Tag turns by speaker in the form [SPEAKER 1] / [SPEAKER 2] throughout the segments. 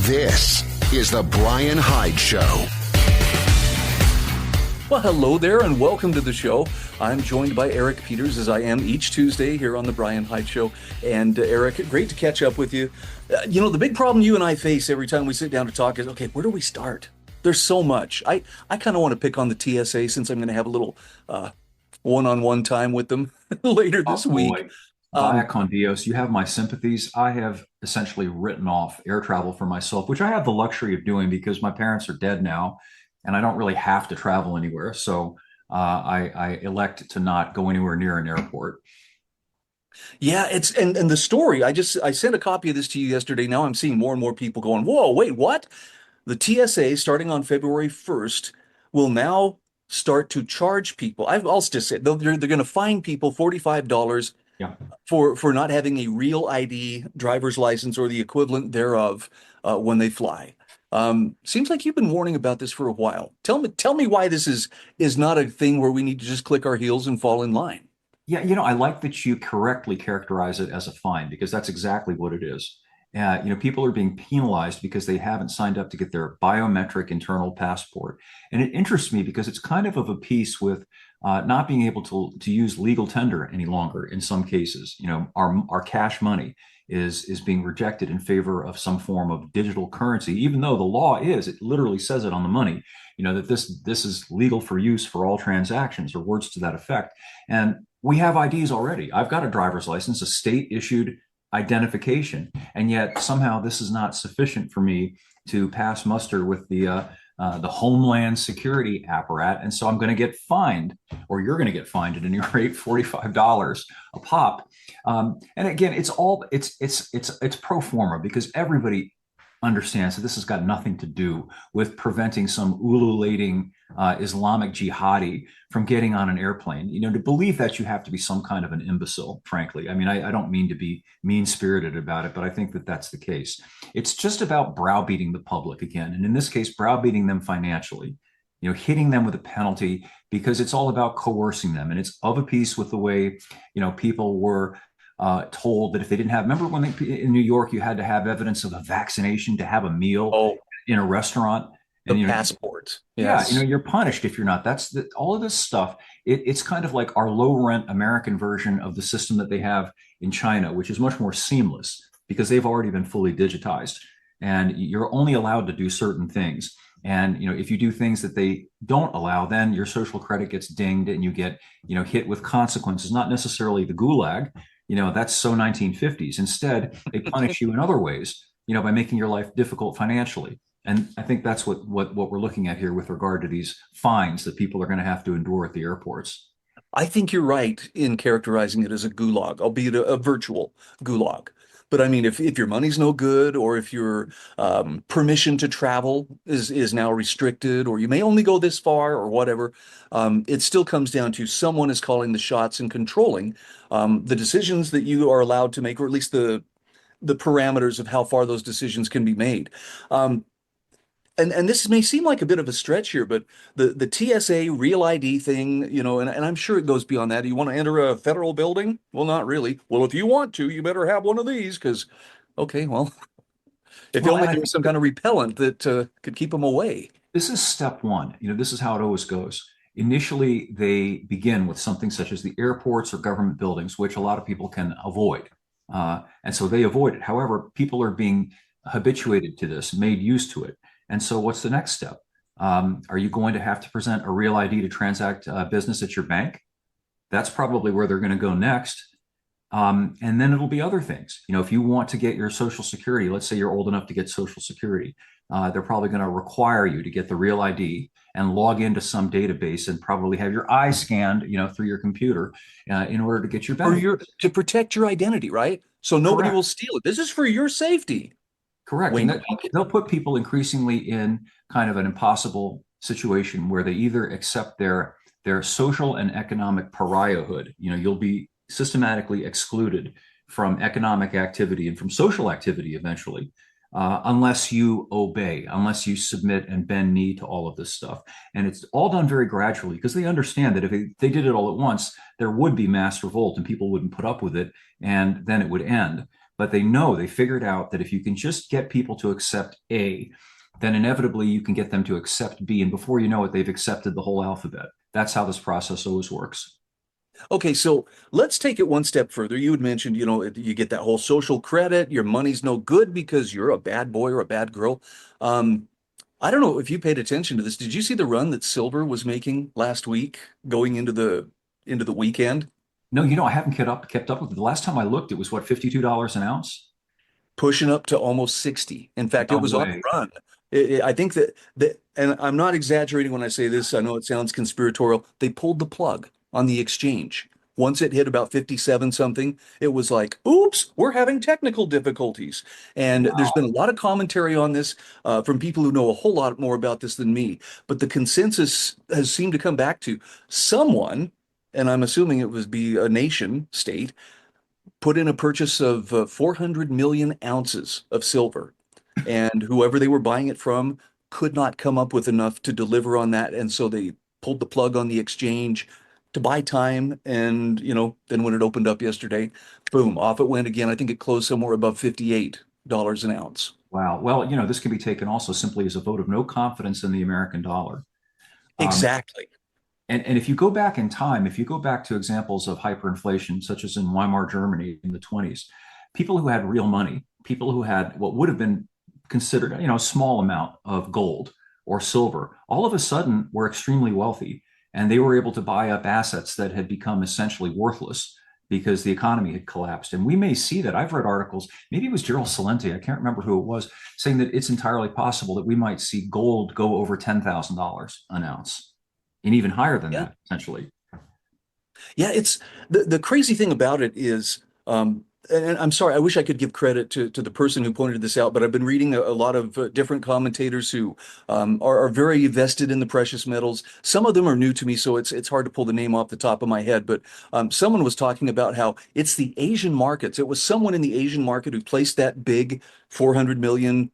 [SPEAKER 1] This is the Bryan Hyde Show.
[SPEAKER 2] Well, hello there and welcome to the show. I'm joined by Eric Peters, as I am each Tuesday here on the Bryan Hyde Show. And Eric, great to catch up with you. The big problem you and I face every time we sit down to talk is, okay, where do we start? There's so much. I kind of want to pick on the TSA since I'm going to have a little one-on-one time with them later this week.
[SPEAKER 3] Boy. Via con Dios, you have my sympathies. I have essentially written off air travel for myself, which I have the luxury of doing because my parents are dead now and I don't really have to travel anywhere. So I elect to not go anywhere near an airport.
[SPEAKER 2] Yeah, it's and the story, I sent a copy of this to you yesterday. Now I'm seeing more and more people going, whoa, wait, what? The TSA, starting on February 1st, will now start to charge people. I'll just say they're going to fine people $45 for not having a real ID, driver's license, or the equivalent thereof when they fly. Seems like you've been warning about this for a while. Tell me why this is not a thing where we need to just click our heels and fall in line.
[SPEAKER 3] Yeah, I like that you correctly characterize it as a fine because that's exactly what it is. People are being penalized because they haven't signed up to get their biometric internal passport. And it interests me because it's kind of a piece with not being able to use legal tender any longer in some cases. Our cash money is being rejected in favor of some form of digital currency, even though the law it literally says it on the money, that this is legal for use for all transactions or words to that effect. And we have IDs already. I've got a driver's license, a state issued identification, and yet somehow this is not sufficient for me to pass muster with the Homeland Security apparat, and so I'm going to get fined, or you're going to get fined at any rate, $45 a pop. And again, it's pro forma because everybody understands that this has got nothing to do with preventing some ululating Islamic jihadi from getting on an airplane. To believe that, you have to be some kind of an imbecile, frankly. I mean, I don't mean to be mean-spirited about it, but I think that that's the case. It's just about browbeating the public again. And in this case, browbeating them financially, hitting them with a penalty because it's all about coercing them. And it's of a piece with the way, people were told that if they didn't have, remember when in New York, you had to have evidence of a vaccination to have a meal in a restaurant?
[SPEAKER 2] And, passport. Yes.
[SPEAKER 3] Yeah, you're punished if you're not. All of this stuff. It's kind of like our low rent American version of the system that they have in China, which is much more seamless because they've already been fully digitized and you're only allowed to do certain things. And, if you do things that they don't allow, then your social credit gets dinged and you get, hit with consequences, not necessarily the gulag. That's so 1950s. Instead, they punish you in other ways, by making your life difficult financially. And I think that's what we're looking at here with regard to these fines that people are going to have to endure at the airports.
[SPEAKER 2] I think you're right in characterizing it as a gulag, albeit a virtual gulag. But I mean, if your money's no good, or if your permission to travel is now restricted, or you may only go this far, or whatever, it still comes down to someone is calling the shots and controlling the decisions that you are allowed to make, or at least the parameters of how far those decisions can be made. And this may seem like a bit of a stretch here, but the TSA Real ID thing, and I'm sure it goes beyond that. You want to enter a federal building? Well, not really. Well, if you want to, you better have one of these because, okay, well, if only there was some kind of repellent that could keep them away.
[SPEAKER 3] This is step one. This is how it always goes. Initially, they begin with something such as the airports or government buildings, which a lot of people can avoid. And so they avoid it. However, people are being habituated to this, made used to it. And so what's the next step? Are you going to have to present a real ID to transact business at your bank? That's probably where they're going to go next. And then it'll be other things. If you want to get your Social Security, let's say you're old enough to get Social Security, they're probably going to require you to get the real ID and log into some database and probably have your eye scanned, through your computer in order to get your benefits.
[SPEAKER 2] To protect your identity, right? So nobody will steal it. This is for your safety.
[SPEAKER 3] Correct. And they'll put people increasingly in kind of an impossible situation where they either accept their social and economic pariahhood. You'll be systematically excluded from economic activity and from social activity eventually, unless you obey, unless you submit and bend knee to all of this stuff. And it's all done very gradually because they understand that if they did it all at once, there would be mass revolt and people wouldn't put up with it, and then it would end. but they figured out that if you can just get people to accept A, then inevitably you can get them to accept B. And before you know it, they've accepted the whole alphabet. That's how this process always works.
[SPEAKER 2] Okay, so let's take it one step further. You had mentioned, you get that whole social credit, your money's no good because you're a bad boy or a bad girl. Um, I don't know if you paid attention to this. Did you see the run that silver was making last week going into the weekend?
[SPEAKER 3] No, I haven't kept up with it. The last time I looked, it was what, $52 an ounce?
[SPEAKER 2] Pushing up to almost 60. In fact, it
[SPEAKER 3] No
[SPEAKER 2] was on
[SPEAKER 3] way.
[SPEAKER 2] a run. I think that, and I'm not exaggerating when I say this, I know it sounds conspiratorial. They pulled the plug on the exchange. Once it hit about 57 something, it was like, oops, we're having technical difficulties. And there's been a lot of commentary on this from people who know a whole lot more about this than me. But the consensus has seemed to come back to someone, and I'm assuming it would be a nation state, put in a purchase of 400 million ounces of silver. And whoever they were buying it from could not come up with enough to deliver on that. And so they pulled the plug on the exchange to buy time. And, then when it opened up yesterday, boom, off it went again. I think it closed somewhere above $58 an ounce.
[SPEAKER 3] Wow. Well, this can be taken also simply as a vote of no confidence in the American dollar. Um,
[SPEAKER 2] Exactly.
[SPEAKER 3] and if you go back in time, if you go back to examples of hyperinflation, such as in Weimar Germany in the 20s, people who had real money, people who had what would have been considered, a small amount of gold or silver, all of a sudden were extremely wealthy, and they were able to buy up assets that had become essentially worthless because the economy had collapsed. And we may see that. I've read articles, maybe it was Gerald Salenti, I can't remember who it was, saying that it's entirely possible that we might see gold go over $10,000 an ounce and even higher than
[SPEAKER 2] Yeah.
[SPEAKER 3] that, essentially.
[SPEAKER 2] Yeah, it's the crazy thing about it is, and I'm sorry, I wish I could give credit to the person who pointed this out, but I've been reading a lot of different commentators who are very vested in the precious metals. Some of them are new to me, so it's hard to pull the name off the top of my head. But someone was talking about how it's the Asian markets. It was someone in the Asian market who placed that big 400 million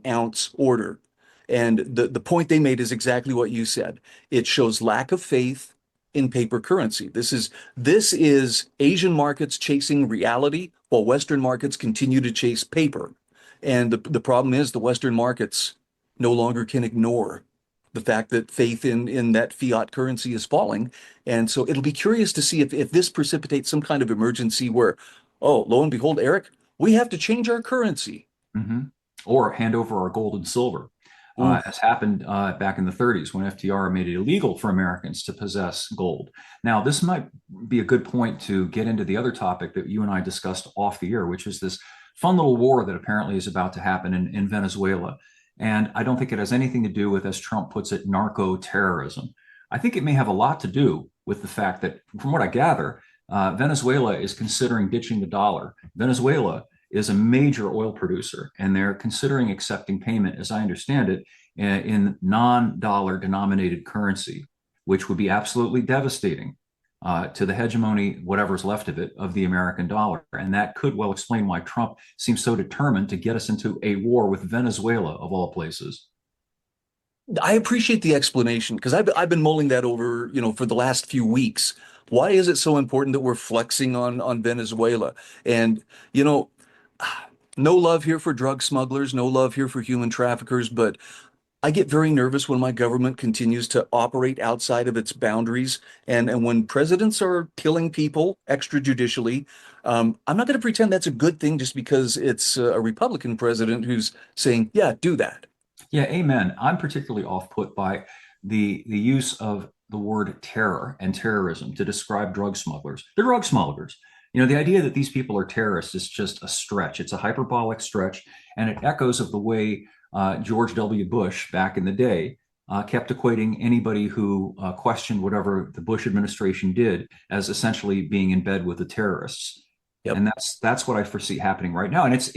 [SPEAKER 2] ounce order. And the point they made is exactly what you said. It shows lack of faith in paper currency. This is Asian markets chasing reality while Western markets continue to chase paper. And the problem is the Western markets no longer can ignore the fact that faith in that fiat currency is falling. And so it'll be curious to see if this precipitates some kind of emergency where, oh, lo and behold, Eric, we have to change our currency.
[SPEAKER 3] Mm-hmm. Or hand over our gold and silver,
[SPEAKER 2] Ooh,
[SPEAKER 3] as happened back in the 30s when FDR made it illegal for Americans to possess gold. Now, this might be a good point to get into the other topic that you and I discussed off the air, which is this fun little war that apparently is about to happen in Venezuela. And I don't think it has anything to do with, as Trump puts it, narco terrorism. I think it may have a lot to do with the fact that, from what I gather, Venezuela is considering ditching the dollar. Venezuela is a major oil producer, and they're considering accepting payment, as I understand it, in non-dollar denominated currency, which would be absolutely devastating to the hegemony, whatever's left of it, of the American dollar. And that could well explain why Trump seems so determined to get us into a war with Venezuela, of all places.
[SPEAKER 2] I appreciate the explanation because I've been mulling that over, for the last few weeks. Why is it so important that we're flexing on Venezuela? And, you know, no love here for drug smugglers, no love here for human traffickers, but I get very nervous when my government continues to operate outside of its boundaries. And when presidents are killing people extrajudicially, I'm not going to pretend that's a good thing just because it's a Republican president who's saying, yeah, do that.
[SPEAKER 3] Yeah, amen. I'm particularly off put by the use of the word terror and terrorism to describe drug smugglers. They're drug smugglers. The idea that these people are terrorists is just a stretch. It's a hyperbolic stretch, and it echoes of the way George W. Bush back in the day kept equating anybody who questioned whatever the Bush administration did as essentially being in bed with the terrorists.
[SPEAKER 2] Yep.
[SPEAKER 3] And that's what I foresee happening right now. And it's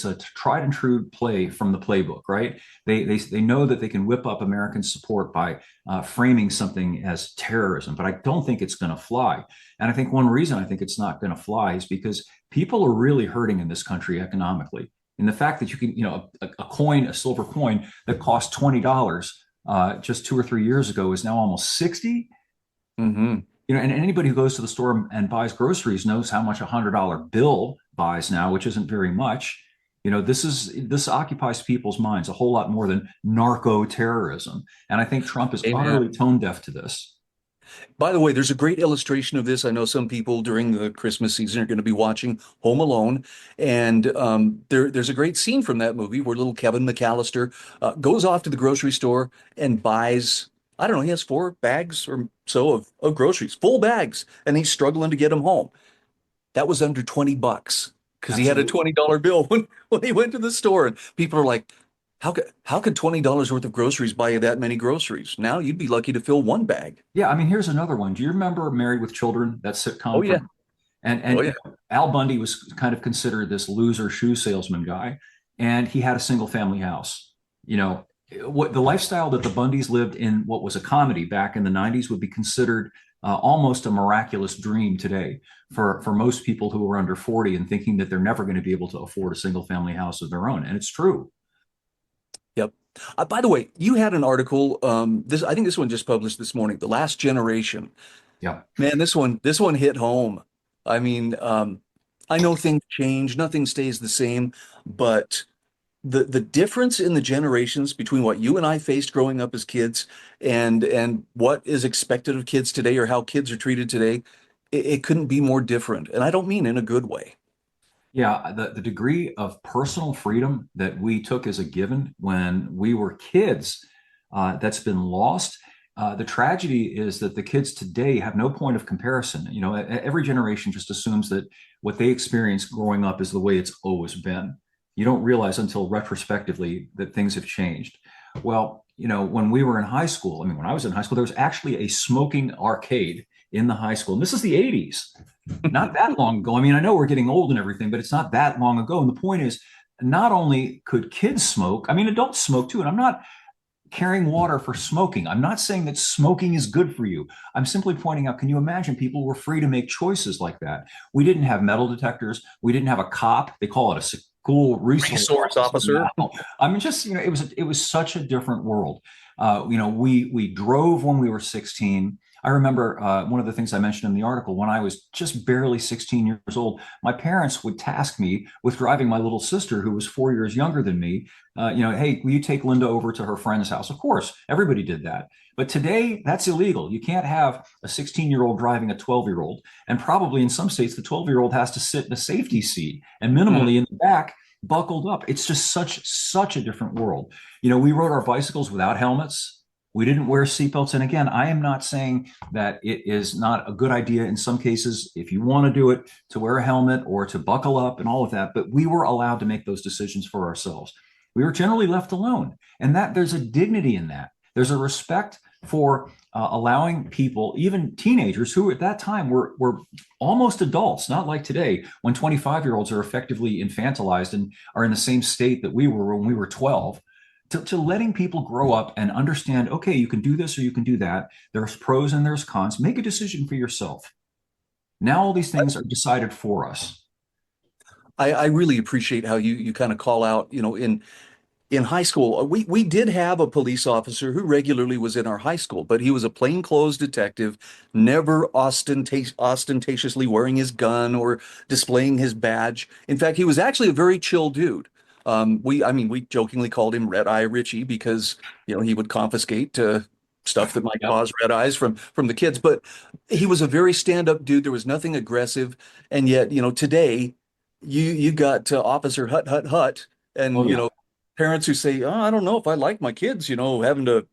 [SPEAKER 3] a tried and true play from the playbook, right? They know that they can whip up American support by framing something as terrorism, but I don't think it's going to fly. And I think one reason I think it's not going to fly is because people are really hurting in this country economically. And the fact that you can, a coin, a silver coin that cost $20 just 2 or 3 years ago is now almost 60.
[SPEAKER 2] Hmm.
[SPEAKER 3] And anybody who goes to the store and buys groceries knows how much $100 bill buys now, which isn't very much. This occupies people's minds a whole lot more than narco terrorism. And I think Trump is
[SPEAKER 2] Amen.
[SPEAKER 3] utterly tone deaf to this.
[SPEAKER 2] By the way, there's a great illustration of this. I know some people during the Christmas season are going to be watching Home Alone, and there's a great scene from that movie where little Kevin McAllister goes off to the grocery store and buys, I don't know, he has 4 bags or so of groceries, full bags, and he's struggling to get them home. That was under $20 because he had a
[SPEAKER 3] Absolutely.
[SPEAKER 2] $20 bill when he went to the store, and people are like, how could $20 worth of groceries buy you that many groceries? Now you'd be lucky to fill 1 bag.
[SPEAKER 3] Yeah, I mean, here's another one. Do you remember Married with Children, that
[SPEAKER 2] Oh
[SPEAKER 3] sitcom
[SPEAKER 2] yeah.
[SPEAKER 3] from and
[SPEAKER 2] Oh
[SPEAKER 3] and
[SPEAKER 2] yeah.
[SPEAKER 3] Al Bundy was kind of considered this loser shoe salesman guy, and he had a single family house. You know, what the lifestyle that the Bundys lived in, what was a comedy back in the 90s, would be considered almost a miraculous dream today for most people who are under 40 and thinking that they're never going to be able to afford a single family house of their own. And it's true.
[SPEAKER 2] Yep. By the way, you had an article. I think this one just published this morning. The Last Generation.
[SPEAKER 3] Yeah.
[SPEAKER 2] Man, this one hit home. I mean, I know things change, nothing stays the same, but the difference in the generations between what you and I faced growing up as kids and what is expected of kids today or how kids are treated today, it couldn't be more different. And I don't mean in a good way.
[SPEAKER 3] Yeah, the degree of personal freedom that we took as a given when we were kids, that's been lost. The tragedy is that the kids today have no point of comparison. Every generation just assumes that what they experienced growing up is the way it's always been. You don't realize until retrospectively that things have changed. Well, when we were in high school, I mean, when I was in high school, there was actually a smoking arcade in the high school. And this is the 80s, not that long ago. I mean, I know we're getting old and everything, but it's not that long ago. And the point is, not only could kids smoke, I mean, adults smoke too. And I'm not carrying water for smoking. I'm not saying that smoking is good for you. I'm simply pointing out, can you imagine people were free to make choices like that? We didn't have metal detectors. We didn't have a cop. They call it a school resource
[SPEAKER 2] Resource
[SPEAKER 3] officer
[SPEAKER 2] officer.
[SPEAKER 3] now. I mean, just, it was such a different world. We drove when we were 16. I remember one of the things I mentioned in the article, when I was just barely 16 years old, my parents would task me with driving my little sister, who was 4 years younger than me. Hey, will you take Linda over to her friend's house? Of course, everybody did that. But today, that's illegal. You can't have a 16-year-old driving a 12-year-old. And probably in some states, the 12-year-old has to sit in a safety seat and
[SPEAKER 2] Mm.
[SPEAKER 3] minimally in the back, buckled up. It's just such a different world. We rode our bicycles without helmets. We didn't wear seatbelts. And again, I am not saying that it is not a good idea in some cases, if you want to do it, to wear a helmet or to buckle up and all of that. But we were allowed to make those decisions for ourselves. We were generally left alone. And that there's a dignity in that. There's a respect for allowing people, even teenagers who at that time were almost adults, not like today, when 25-year-olds are effectively infantilized and are in the same state that we were when we were 12. To letting people grow up and understand, okay, you can do this or you can do that. There's pros and there's cons. Make a decision for yourself. Now all these things are decided for us.
[SPEAKER 2] I really appreciate how you kind of call out, in high school, we did have a police officer who regularly was in our high school, but he was a plainclothes detective, never ostentatiously wearing his gun or displaying his badge. In fact, he was actually a very chill dude. I mean, we jokingly called him Red Eye Richie because, he would confiscate stuff that might
[SPEAKER 3] Yep.
[SPEAKER 2] cause red eyes from the kids. But he was a very stand-up dude. There was nothing aggressive, and yet, today you got Officer Hut Hut Hut,
[SPEAKER 3] Oh
[SPEAKER 2] and
[SPEAKER 3] yeah.
[SPEAKER 2] parents who say, "Oh, I don't know if I like my kids, having to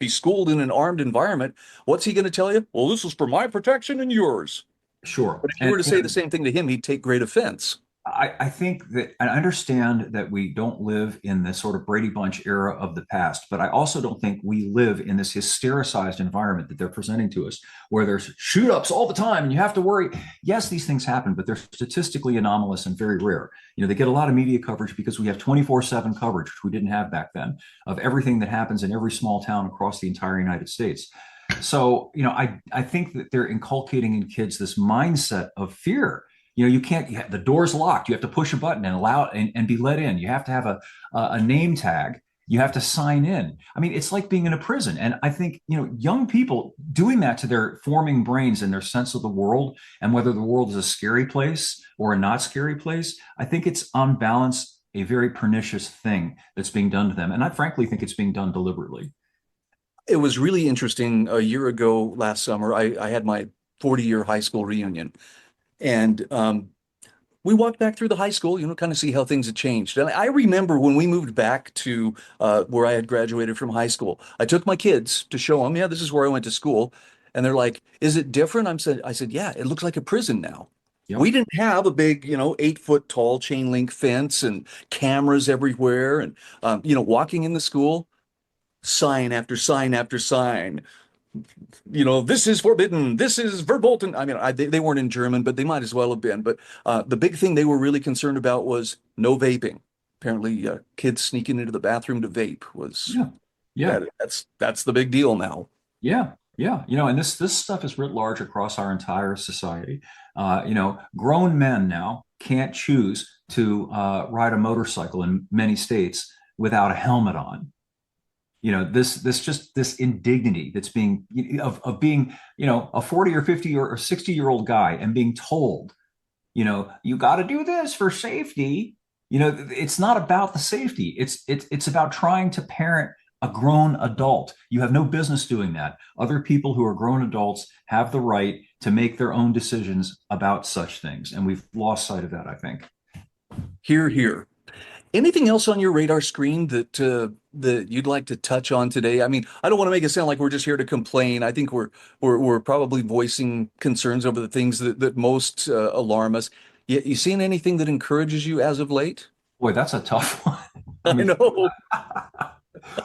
[SPEAKER 2] be schooled in an armed environment." What's he going to tell you? Well, this is for my protection and yours.
[SPEAKER 3] Sure.
[SPEAKER 2] But if you were to say the same thing to him, he'd take great offense.
[SPEAKER 3] I think that I understand that we don't live in the sort of Brady Bunch era of the past, but I also don't think we live in this hystericized environment that they're presenting to us, where there's shoot ups all the time and you have to worry. Yes, these things happen, but they're statistically anomalous and very rare. They get a lot of media coverage because we have 24/7 coverage, which we didn't have back then, of everything that happens in every small town across the entire United States. So, I think that they're inculcating in kids this mindset of fear. You can't, the door's locked. You have to push a button and allow and be let in. You have to have a name tag. You have to sign in. I mean, it's like being in a prison. And I think, young people doing that to their forming brains and their sense of the world and whether the world is a scary place or a not scary place, I think it's on balance a very pernicious thing that's being done to them. And I frankly think it's being done deliberately.
[SPEAKER 2] It was really interesting. A year ago, last summer, I had my 40-year high school reunion. And we walked back through the high school, kind of see how things had changed. And I remember when we moved back to where I had graduated from high school, I took my kids to show them, yeah, this is where I went to school. And they're like, is it different? I said, yeah, it looks like a prison now. We
[SPEAKER 3] Yep.
[SPEAKER 2] didn't have a big, 8 foot tall chain link fence and cameras everywhere. And, walking in the school, sign after sign after sign, this is forbidden. This is verboten. I mean, they weren't in German, but they might as well have been. But the big thing they were really concerned about was no vaping. Apparently, kids sneaking into the bathroom to vape was
[SPEAKER 3] Yeah. Yeah.
[SPEAKER 2] that's the big deal now.
[SPEAKER 3] Yeah, yeah, and this stuff is writ large across our entire society. Grown men now can't choose to ride a motorcycle in many states without a helmet on. This indignity that's being of being a 40 or 50 or 60-year old guy and being told, you got to do this for safety. It's not about the safety. It's about trying to parent a grown adult. You have no business doing that. Other people who are grown adults have the right to make their own decisions about such things, and we've lost sight of that, I think.
[SPEAKER 2] Here, here. Anything else on your radar screen that you'd like to touch on today? I mean, I don't want to make it sound like we're just here to complain. I think we're probably voicing concerns over the things that most alarm us. You seen anything that encourages you as of late?
[SPEAKER 3] Boy, that's a tough one. I
[SPEAKER 2] I
[SPEAKER 3] mean,
[SPEAKER 2] know.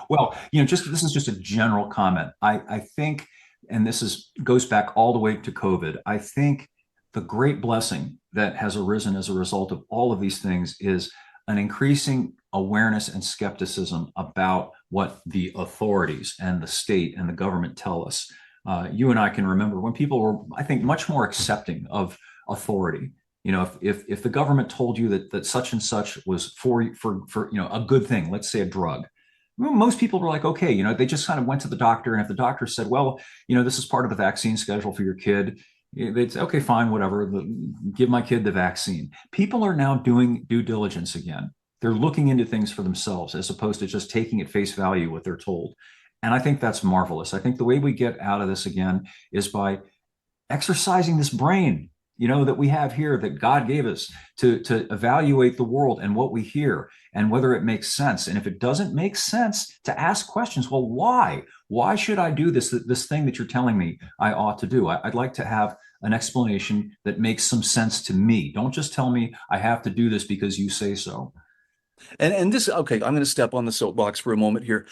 [SPEAKER 3] well, just this is just a general comment. I think, and this is goes back all the way to COVID. I think the great blessing that has arisen as a result of all of these things is an increasing awareness and skepticism about what the authorities and the state and the government tell us. You and I can remember when people were, I think, much more accepting of authority. If the government told you that such and such was for a good thing, let's say a drug, well, most people were like, okay, they just kind of went to the doctor, and if the doctor said, well, this is part of the vaccine schedule for your kid, they'd say, okay, fine, whatever, give my kid the vaccine. People are now doing due diligence again. They're looking into things for themselves as opposed to just taking at face value what they're told. And I think that's marvelous. I think the way we get out of this again is by exercising this brain, that we have here that God gave us to evaluate the world and what we hear and whether it makes sense. And if it doesn't make sense, to ask questions. Well, why? Why should I do this thing that you're telling me I ought to do? I'd like to have an explanation that makes some sense to me. Don't just tell me I have to do this because you say so.
[SPEAKER 2] And this, okay, I'm going to step on the soapbox for a moment here.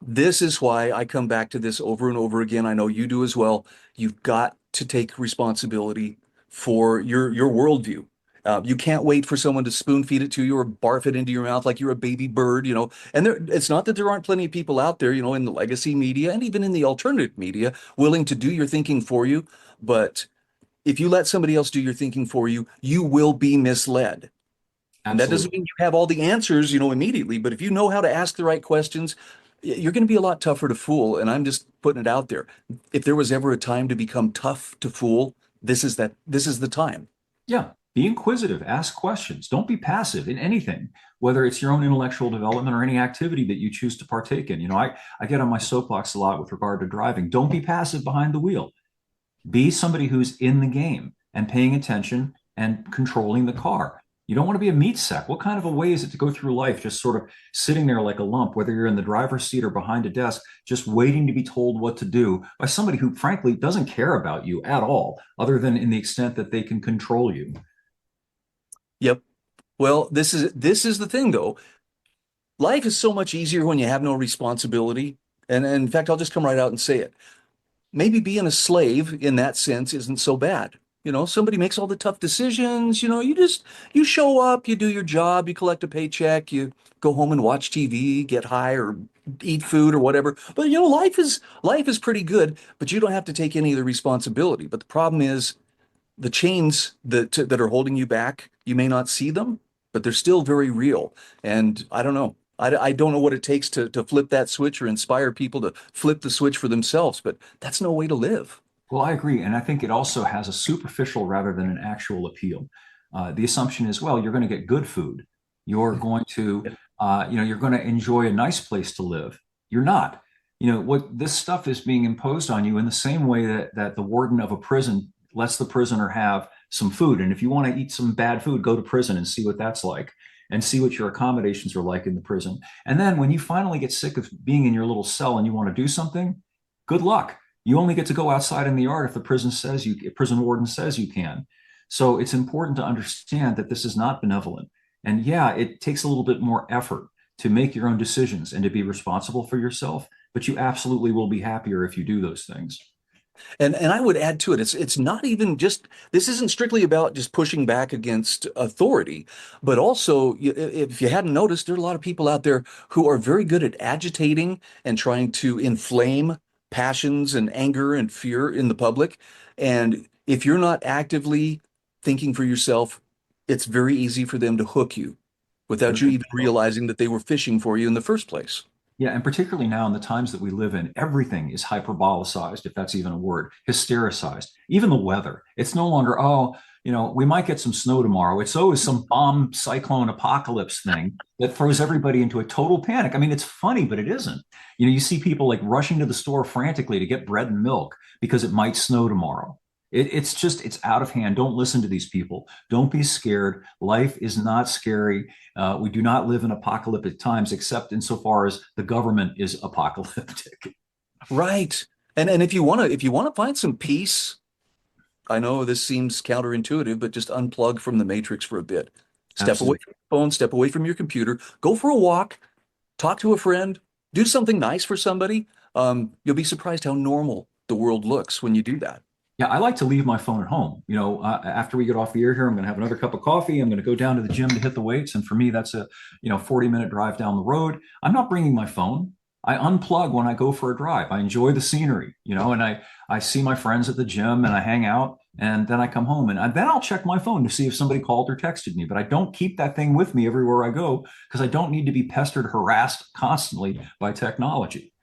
[SPEAKER 2] This is why I come back to this over and over again. I know you do as well. You've got to take responsibility for your worldview. You can't wait for someone to spoon feed it to you or barf it into your mouth like you're a baby bird, And it's not that there aren't plenty of people out there, in the legacy media and even in the alternative media willing to do your thinking for you. But if you let somebody else do your thinking for you, you will be misled. And that doesn't
[SPEAKER 3] Absolutely.
[SPEAKER 2] mean you have all the answers, immediately. But if you know how to ask the right questions, you're going to be a lot tougher to fool. And I'm just putting it out there. If there was ever a time to become tough to fool, this is the time.
[SPEAKER 3] Yeah. Be inquisitive, ask questions. Don't be passive in anything, whether it's your own intellectual development or any activity that you choose to partake in. I get on my soapbox a lot with regard to driving. Don't be passive behind the wheel. Be somebody who's in the game and paying attention and controlling the car. You don't want to be a meat sack. What kind of a way is it to go through life just sort of sitting there like a lump, whether you're in the driver's seat or behind a desk, just waiting to be told what to do by somebody who, frankly, doesn't care about you at all, other than in the extent that they can control you?
[SPEAKER 2] Yep. Well, this is the thing though. Life is so much easier when you have no responsibility. And in fact, I'll just come right out and say it. Maybe being a slave in that sense isn't so bad. Somebody makes all the tough decisions, you show up, you do your job, you collect a paycheck, you go home and watch TV, get high or eat food or whatever. But life is pretty good, but you don't have to take any of the responsibility. But the problem is the chains that are holding you back, you may not see them, but they're still very real. And I don't know. I don't know what it takes to flip that switch or inspire people to flip the switch for themselves, but that's no way to live.
[SPEAKER 3] Well, I agree. And I think it also has a superficial rather than an actual appeal. The assumption is, well, you're going to get good food. You're going to, you're going to enjoy a nice place to live. You're not. What this stuff is being imposed on you in the same way that the warden of a prison lets the prisoner have some food. And if you want to eat some bad food, go to prison and see what that's like and see what your accommodations are like in the prison. And then when you finally get sick of being in your little cell and you want to do something, good luck. You only get to go outside in the yard if the prison warden says you can. So it's important to understand that this is not benevolent. And yeah, it takes a little bit more effort to make your own decisions and to be responsible for yourself, but you absolutely will be happier if you do those things.
[SPEAKER 2] And I would add to it, it's not even just, this isn't strictly about just pushing back against authority, but also, if you hadn't noticed, there are a lot of people out there who are very good at agitating and trying to inflame passions and anger and fear in the public. And if you're not actively thinking for yourself, it's very easy for them to hook you without you even realizing that they were fishing for you in the first place.
[SPEAKER 3] Yeah, and particularly now in the times that we live in, everything is hyperbolicized, if that's even a word, hystericized. Even the weather. It's no longer, we might get some snow tomorrow. It's always some bomb cyclone apocalypse thing that throws everybody into a total panic. I mean, it's funny, but it isn't. You see people like rushing to the store frantically to get bread and milk because it might snow tomorrow. It's out of hand. Don't listen to these people. Don't be scared. Life is not scary. We do not live in apocalyptic times, except insofar as the government is apocalyptic.
[SPEAKER 2] Right. And if you want to find some peace, I know this seems counterintuitive, but just unplug from the matrix for a bit. Step away from your phone, step away from your computer, go for a walk, talk to a friend, do something nice for somebody. You'll be surprised how normal the world looks when you do that.
[SPEAKER 3] Yeah, I like to leave my phone at home. After we get off the air here, I'm going to have another cup of coffee. I'm going to go down to the gym to hit the weights. And for me, that's a 40-minute drive down the road. I'm not bringing my phone. I unplug when I go for a drive. I enjoy the scenery, and I see my friends at the gym and I hang out, and then I come home and then I'll check my phone to see if somebody called or texted me. But I don't keep that thing with me everywhere I go because I don't need to be pestered, harassed constantly by technology.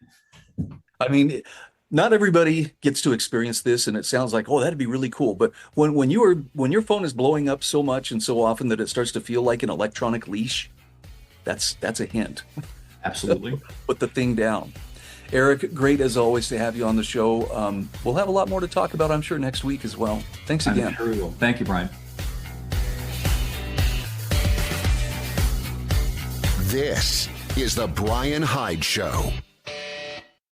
[SPEAKER 2] I mean, not everybody gets to experience this, and it sounds like, oh, that'd be really cool. But when your phone is blowing up so much and so often that it starts to feel like an electronic leash, that's a hint.
[SPEAKER 3] Absolutely.
[SPEAKER 2] Put the thing down. Eric, great as always to have you on the show. We'll have a lot more to talk about, I'm sure, next week as well. Thanks again.
[SPEAKER 3] I'm sure we will. Thank you, Bryan.
[SPEAKER 1] This is the Bryan Hyde Show.